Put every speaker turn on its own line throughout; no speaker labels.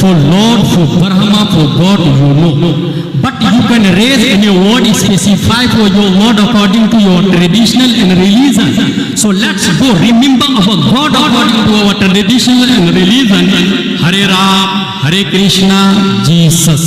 for Lord, for Brahma, for God, you know. But you can raise in your word, specify for your Lord according to your traditional and religion. So let's go remember our God according to our traditional and religion. Hare Ram, Hare Krishna, Jesus.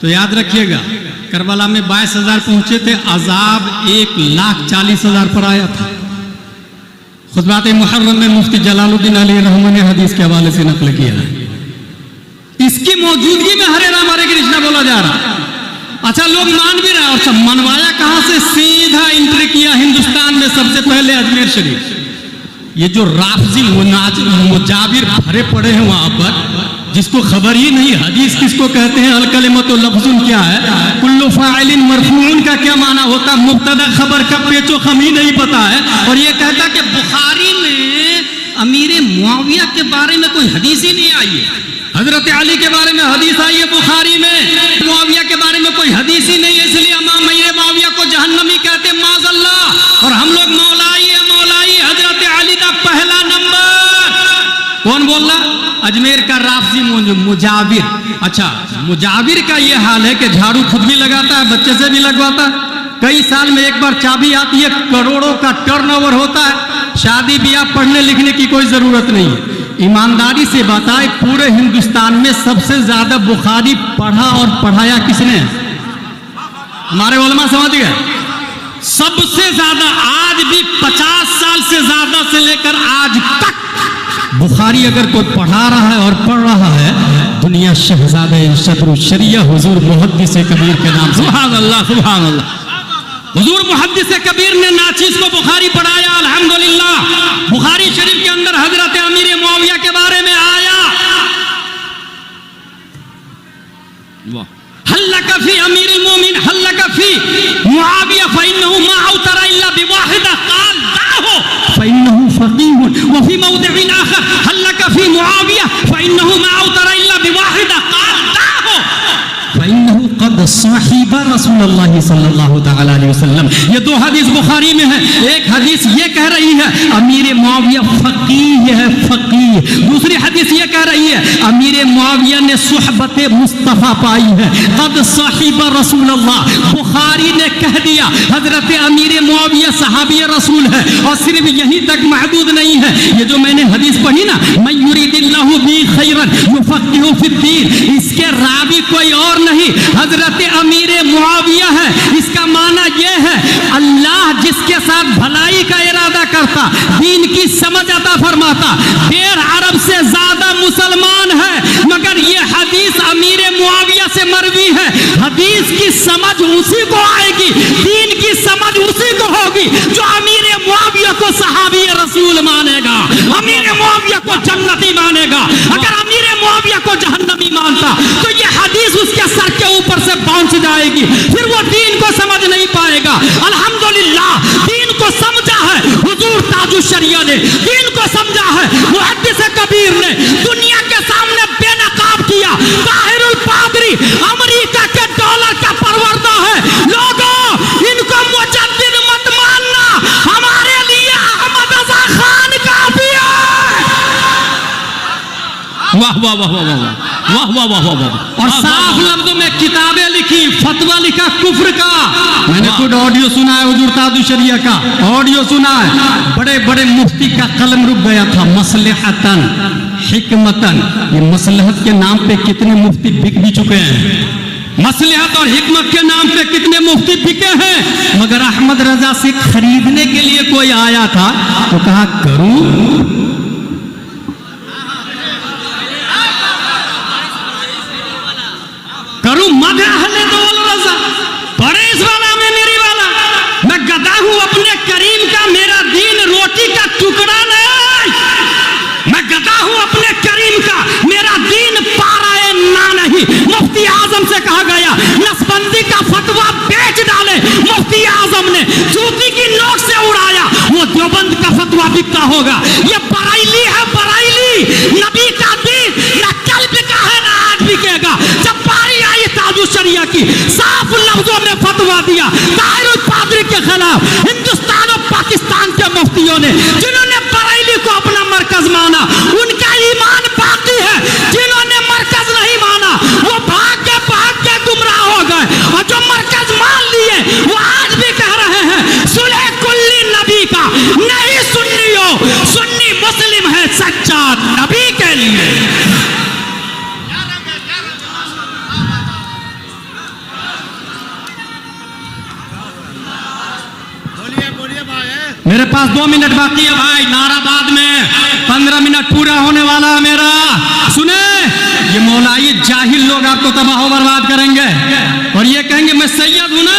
تو یاد رکھیے گا کربلا میں 22,000 پہنچے تھے, عذاب 1,40,000 پر آیا تھا. خطبات محرم میں مفتی جلال الدین علیہ رحمہ نے حدیث کے حوالے سے نقل کیا ہے. اس کی موجودگی میں ہرے رام ہرے کرشنا بولا جا رہا. اچھا لوگ مان بھی رہا, اور منوایا کہاں سے؟ سیدھا انٹری کیا ہندوستان میں سب سے پہلے اجمیر شریف. یہ جو رافضی مجابر بھرے پڑے ہیں وہاں پر, جس کو خبر ہی نہیں حدیث کس کو کہتے ہیں, الکلمۃ لفظ کیا ہے, کل فاعل مرفوع کا کیا معنی ہوتا, مبتدا خبر کا پیچ و خم ہی نہیں پتا ہے. اور یہ کہتا کہ بخاری میں امیر معاویہ کے بارے میں کوئی حدیث ہی نہیں آئی ہے. حضرت علی کے بارے میں حدیث آئی ہے بخاری میں, معاویہ کے بارے میں کوئی حدیث ہی نہیں ہے, اس لیے امام معاویہ کو جہنمی کہتے ہیں معاذ اللہ. اور ہم لوگ مولائی ہے مولائی, حضرت علی کا پہلا نمبر. کون بول رہا؟ اجمیر کا رافضی مجابر. اچھا مجابر کا یہ حال ہے کہ جھاڑو خود بھی لگاتا ہے, بچے سے بھی لگواتا ہے, کئی سال میں ایک بار چابی آتی ہے, کروڑوں کا ٹرن اوور ہوتا ہے, شادی بیاہ پڑھنے لکھنے کی کوئی ضرورت نہیں ہے. ایمانداری سے بتائے پورے ہندوستان میں سب سے زیادہ بخاری پڑھا اور پڑھایا کس نے؟ ہمارے علماء سمجھ گئے. سب سے زیادہ آج بھی 50 سال سے زیادہ سے لے کر آج تک بخاری اگر کوئی پڑھا رہا ہے اور پڑھ رہا ہے, دنیا شہزادہ صدر الشریعہ حضور محدث کبیر کے نام سے. سبحان اللہ سبحان اللہ. حضور محدث کبیر نے ناچیز کو بخاری پڑھایا, الحمدللہ. بخاری شریف کے اندر حضرت امیر معاویہ کے بارے میں آیا, حلق فی امیر المومن حلق فی معاویہ فإنه ما اوتر الا بواحدہ قال دعه فإنه فقیہ. وفی موضع آخر حلق فی معاویہ فإنه ما اوتر الا بواحدہ قال دعه فإنه قد صاحب رسول اللہ صلی اللہ تعالی علیہ وسلم. یہ دو حدیث بخاری میں ہے. ایک حدیث یہ کہہ رہی ہے امیر معاویہ فقیہ ہے, فقیہ. دوسری حدیث یہ کہہ رہی ہے امیر معاویہ نے صحبت مصطفیٰ پائی ہے, قد صاحب رسول اللہ. بخاری نے کہہ دیا حضرت امیر معاویہ صحابی رسول ہے, اور صرف یہیں تک محدود نہیں ہے. یہ جو میں نے حدیث پڑھی نا, من یرید اللہ بہ خیرا یفقہہ فی الدین, اس کے راوی کوئی اور نہیں حضرت امیر معاویہ ہے. اس کا معنی یہ ہے اللہ جس کے ساتھ بھلائی کا ارادہ کرتا دین کی سمجھ عطا فرماتا. 1.5 ارب سے زیادہ مسلمان ہے, مگر یہ حدیث امیر معاویہ سے مروی ہے. حدیث کی سمجھ اسی کو آئے گی, دین کی سمجھ اسی کو ہوگی جو امیر معاویہ کو صحابی رسول مانے گا, امیر معاویہ کو جنتی مانے گا. اگر امیر معاویہ کو جہنمی مانتا تو یہ حدیث اس کے سر کے اوپر سے پہنچ جائے گی, پھر وہ دین کو سمجھ نہیں پائے گا. الحمدللہ دین کو سمجھا ہے حضور تاج الشریعہ نے, دین کو سمجھا ہے محدث کبیر نے, دنیا کے سامنے بے نقاب کیا. طاہر الپادری امریکہ کے ڈالر کا پروردہ ہے. لوگوں ان کو مجدد مت ماننا, ہمارے لیے احمد رضا خان کافی ہے. واہ واہ واہ واہ واہ واہ واہ واہ واہ. اور صاف لفظوں میں کتابیں لکھی, فتویٰ لکھا کفر کا. میں نے خود آڈیو سنا ہے حضور تاج الشریعہ کا, آڈیو سنا ہے. بڑے بڑے مفتی کا قلم رک گیا تھا. مصلحتاً حکمتاً, یہ مصلحت کے نام پہ کتنے مفتی بک بھی چکے ہیں, مصلحت اور حکمت کے نام پہ کتنے مفتی بکے ہیں. مگر احمد رضا سے خریدنے کے لیے کوئی آیا تھا تو کہا کروں مدح اہل دول رضا, بڑے اس والا میں میری والا. میں گدا ہوں اپنے کریم کا, میرا دین روٹی کا ٹکڑا نہیں. میں گدا ہوں اپنے کریم کا, میرا دین پارا نہ نہیں. مفتی اعظم سے کہا گیا نسبندی کا فتویٰ بیچ ڈالے, مفتی اعظم نے جوتی کی نوک سے اڑایا. وہ دیوبند کا فتویٰ بکتا ہوگا. یہ برائیلی ہے برائیلی, نبی کا دین نہ کل بکا ہے نہ آج بکے گا. جب باری آئی تاج الشریعہ کی, صاف لفظوں میں فتویٰ دیا طاہر الپادری کے خلاف. ہندوستان اور پاکستان کے مفتیوں نے جنہوں نے بریلی کو اپنا مرکز مانا, ان کا ایمان باقی ہے. جنہوں نے مرکز نہیں مانا وہ بھاگ کے گمراہ ہو گئے, اور جو مرکز مان لیے وہ آج بھی کہہ رہے ہیں صلح کلی نبی کا نہیں. سنی ہو سنی مسلم ہے سچا نبی کے لیے. میرے پاس 2 منٹ باقی ہے بھائی، ناراباد میں 15 منٹ پورا ہونے والا ہے میرا. سنیں، یہ مولائی جاہل لوگ آپ کو تباہ و برباد کریں گے اور یہ کہیں گے میں سید ہوں نا،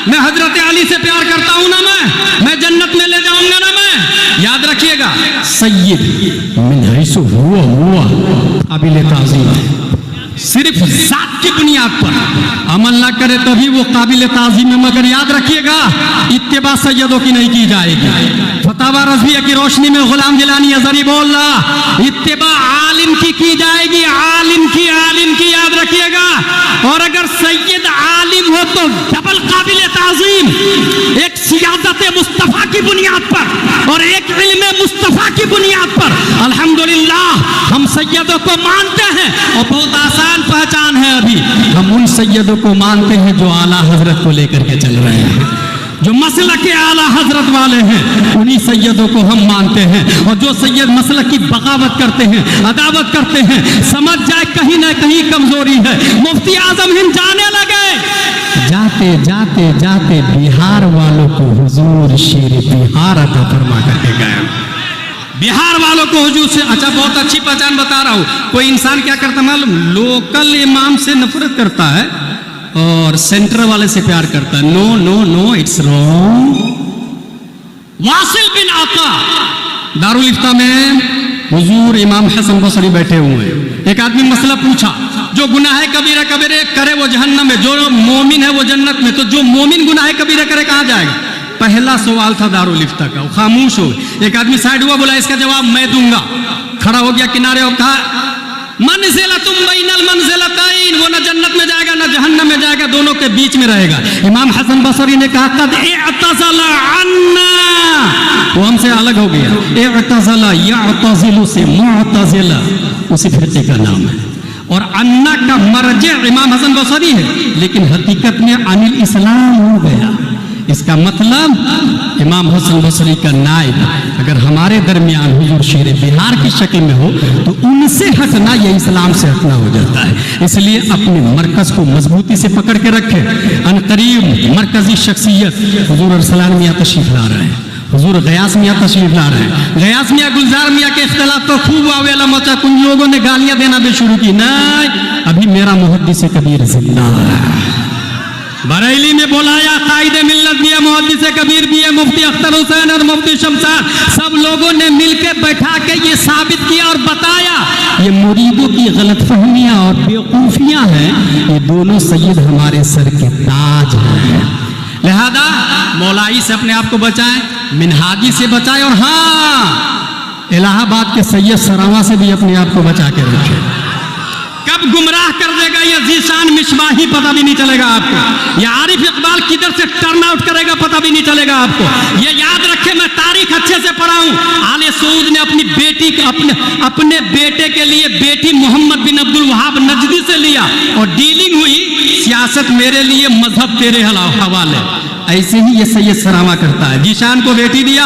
میں حضرت علی سے پیار کرتا ہوں نا، میں جنت میں لے جاؤں گا نا. میں یاد رکھیے گا، سید من حیث ہوا قابل تعظیم ہے، صرف ذات کی بنیاد پر عمل نہ کرے تبھی وہ قابل تعظیم ہے. مگر یاد رکھیے گا، اتباع سیدوں کی نہیں کی جائے گی. فتاوی رضویہ کی روشنی میں غلام گیلانی ازہری بول رہا، اتباع عالم کی جائے گی، عالم کی یاد رکھیے گا. اور اگر سید عالم ہو تو ڈبل قابل تعظیم، ایک سیادت مصطفیٰ کی بنیاد پر اور ایک علم مصطفیٰ کی بنیاد پر. الحمدللہ ہم سیدوں کو مانتے ہیں اور بہت آسان پہچان ہے. ابھی ہم ان سیدوں کو مانتے ہیں جو اعلیٰ حضرت کو لے کر کے چل رہے ہیں، جو مسلک کے اعلیٰ حضرت والے ہیں، انہی سیدوں کو ہم مانتے ہیں. اور جو سید مسلک کی بغاوت کرتے ہیں، عداوت کرتے ہیں، سمجھ جائے کہیں نہ کہیں کمزوری ہے. مفتی اعظم ہند جانے لگے، جاتے جاتے جاتے بہار والوں کو حضور شیر بہار عطا فرما کر کے گئے. بہار والوں کو حضور سے، اچھا بہت اچھی پہچان بتا رہا ہوں. کوئی انسان کیا کرتا معلوم، لوکل امام سے نفرت کرتا ہے اور سینٹر والے سے پیار کرتا ہے. نو نو نو، اٹس رانگ. واصل بن عطا دارالفتہ میں حضور امام حسن بصری بیٹھے ہوئے ہیں. ایک آدمی مسئلہ پوچھا، جو گناہ کبیرہ کرے وہ جہنم میں، جو مومن ہے وہ جنت میں. تو جو مومن گناہ کبیرہ کرے کہاں جائے گا؟ پہلا سوال تھا دارالفتہ کا. وہ خاموش ہو. ایک آدمی سائڈ ہوا، بولا اس کا جواب میں دوں گا. کھڑا ہو گیا کنارے اور کہا منزلۃ بین المنزلتین، وہ نہ جنت میں جائے گا نہ جہنم میں جائے گا، دونوں کے بیچ میں رہے گا. امام حسن بصری نے کہا قد اعتزل عنا، وہ ہم سے الگ ہو گیا. اعتزل یعتزل سے معتزلہ اسی فرقے کا نام ہے. اور انا کا مرجع امام حسن بصری ہے، لیکن حقیقت میں عن الاسلام ہو گیا. اس کا مطلب امام حسن بصری کا نائب اگر ہمارے درمیان حضور شیر بہار کی شکل میں ہو تو ان سے ہٹنا یہ اسلام سے ہٹنا ہو جاتا ہے. اس لیے اپنے مرکز کو مضبوطی سے پکڑ کے رکھے. ان قریب مرکزی شخصیت حضور ارسلان میاں تشریف لا رہے ہیں، حضور غیاث میاں تشریف لا رہے ہیں. غیاث میاں گلزار میاں کے اختلاف تو خوب واویلا مچا، کچھ لوگوں نے گالیاں دینا بھی شروع کی. نہیں، ابھی میرا محدث کبیر زندہ ہے. بریلی میں بلایا قائد ملت بھی ہے، محدث کبیر بھی ہے، مفتی اختر حسین اور مفتی شمشاد، سب لوگوں نے مل کے بیٹھا کے یہ ثابت کیا اور بتایا یہ مریدوں کی غلط فہمیاں اور بیوقوفیاں ہیں، یہ دونوں سید ہمارے سر کے تاج ہیں. لہذا مولائی سے اپنے آپ کو بچائیں، منہاجی سے بچائیں، اور ہاں الہ آباد کے سید سراواں سے بھی اپنے آپ کو بچا کے رکھیں. کب گمراہ کر دے گا یہ ذیشان مشباحی پتہ بھی نہیں چلے گا آپ کو. یہ عارف اقبال کدھر سے ٹرن آؤٹ کرے گا پتہ بھی نہیں چلے گا آپ کو. یہ یاد رکھے، میں تاریخ اچھے سے پڑھا ہوں. آل سعود نے اپنی بیٹی اپنے بیٹے کے لیے بیٹی محمد بن عبد الوہاب نجدی سے لیا اور ڈیلنگ ہوئی، سیاست میرے لیے مذہب تیرے حوالے. ایسے ہی یہ سید سراواں کرتا ہے. ذیشان کو بیٹی دیا،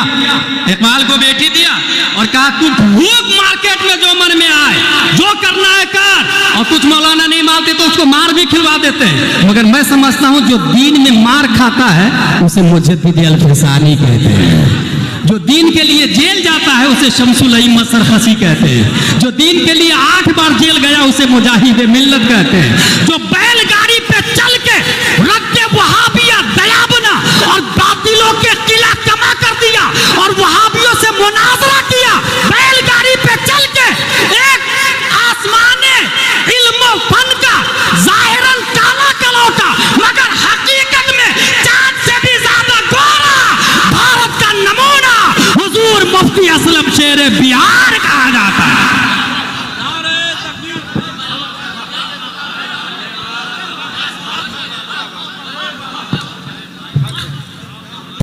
اقبال کو بیٹی دیا اور کہا تو بھوک مارکیٹ میں جو من میں آئے جو کرنا ہے کر، اور کچھ مولانا نہیں مانتے تو اس کو مار بھی کھلوا دیتے ہیں. مگر میں سمجھتا ہوں جو دین میں مار کھاتا ہے اسے مجدد الفسانی کہتے ہیں. جو دین کے لیے جیل جاتا ہے اسے شمس الائمہ سرخسی کہتے ہیں. جو دین کے لیے 8 بار جیل گیا اسے مجاہد ملت کہتے ہیں. جو بیل